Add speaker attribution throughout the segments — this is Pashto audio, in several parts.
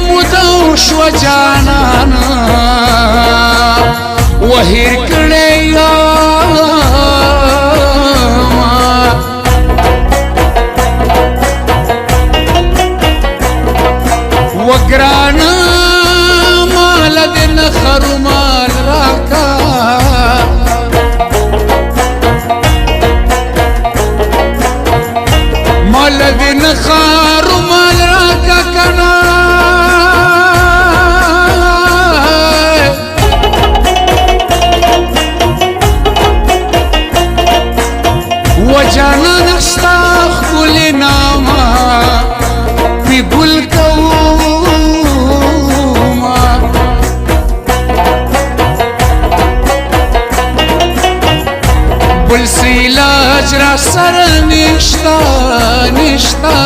Speaker 1: مودو شو جانانا وهیر کړی وګرانا مال د نخر مال راکا مال د نخر مال راکا کنا وجانا نستا خپل نامه پی ګل بل سیلاج را سر نشتا نشتا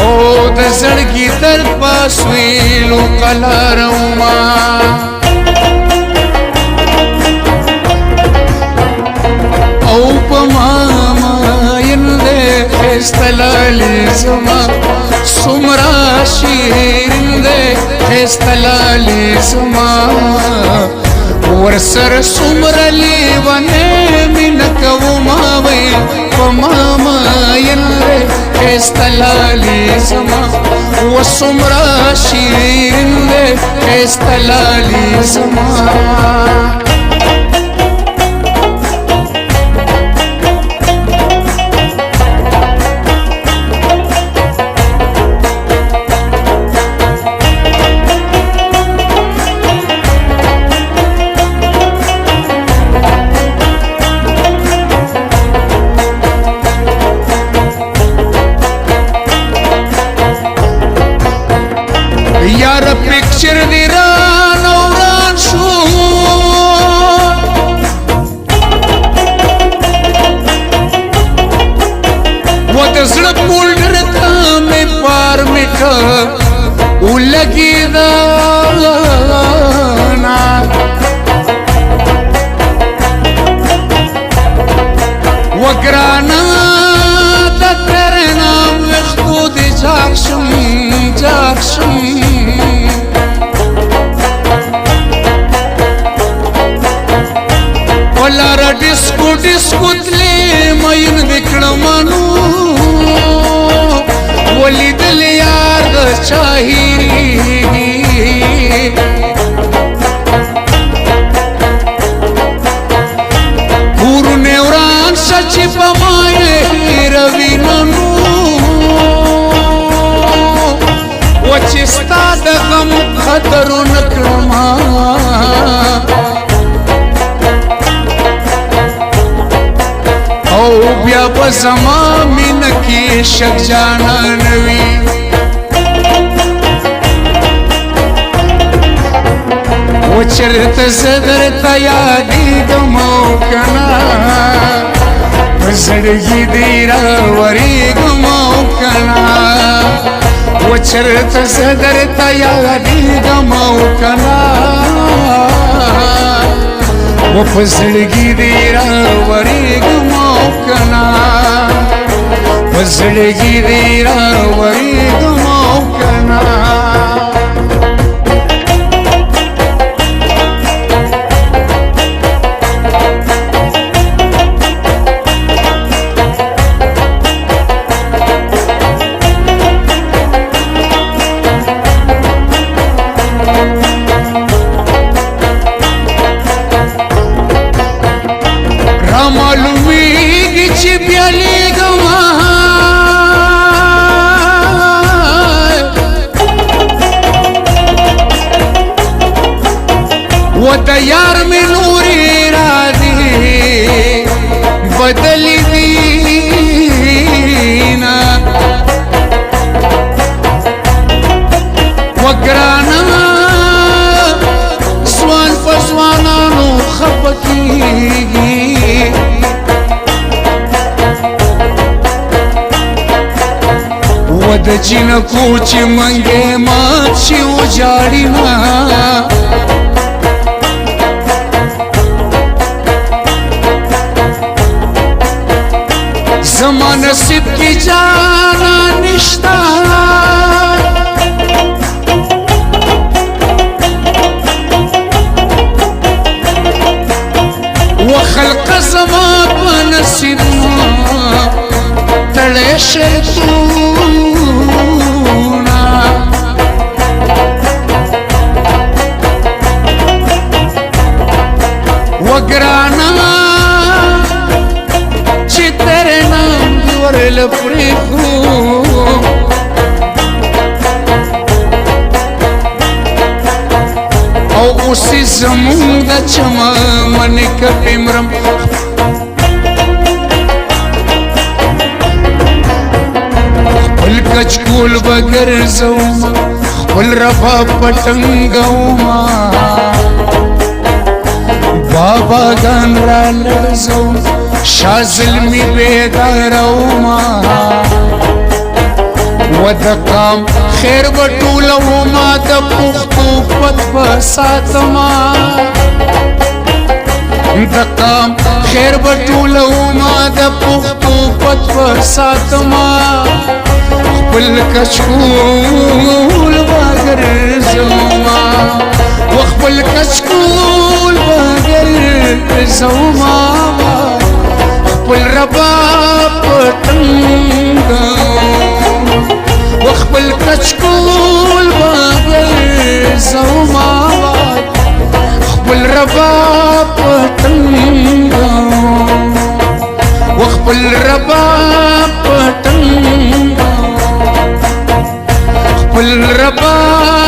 Speaker 1: او د زړګي درد پاس ویلو قلارما او په ماما ینده خستلالی زما سمرا شیرین ده خستلالی زما ورسر سمرا لیوانه من کوما وی په ماما ینده خستلالی زما وسمرا شیرین ده خستلالی زما یار پکچر دی ران اوران شو و د زړه پولډر ته مې پار میټه ولګي دا وګرانا د ترنا وختو دي جاکشم جاکشم ولارا ډیسکو ډیسکو تلې مین وکړمانو ولیدل یار د چاهیری پور نیوران سچ په مای روینانو وچستا د غم خطر نکړما او بیا بزما مین کی شک جانا نوی وچرت زدر تیادی گمو کنا زړګي دی را وری گمو کنا وچرت زدر تیادی گمو کنا وفزړګي دی را وری گمو کنا وزړګي دی را وری گمو کنا معلومیږي چې بیا لګما و د یار مې نورې را دي بدلې دينا وګرانا سوان په ځوانانو خپکیږي د جنکو چې منګې مات شي وجاړي زما نصیب کی جانا نشتا وخلق زما بنصیب تړې شرطونه وګرانا چې ترې نام ورل پرېږدو او اوسې زمونږ د چمن کپې مرم خپل کچکول به ګرځومه خپل ربا پټنګومه باباګان را لړزوم شاه زلمي بیدارومه و د قام خیر به ټولومه د پښتو پت به ساتمه د قام خیر به ټولومه د پښتو پت به ساتمه خپل کچکول به ګرځومه و خپل کچکول به ګرځومه خپل رباب پټنګوم و خپل کچکول به ګرځومه خپل رباب پټنګوم و خپل رباب پټنګوم خپل رباب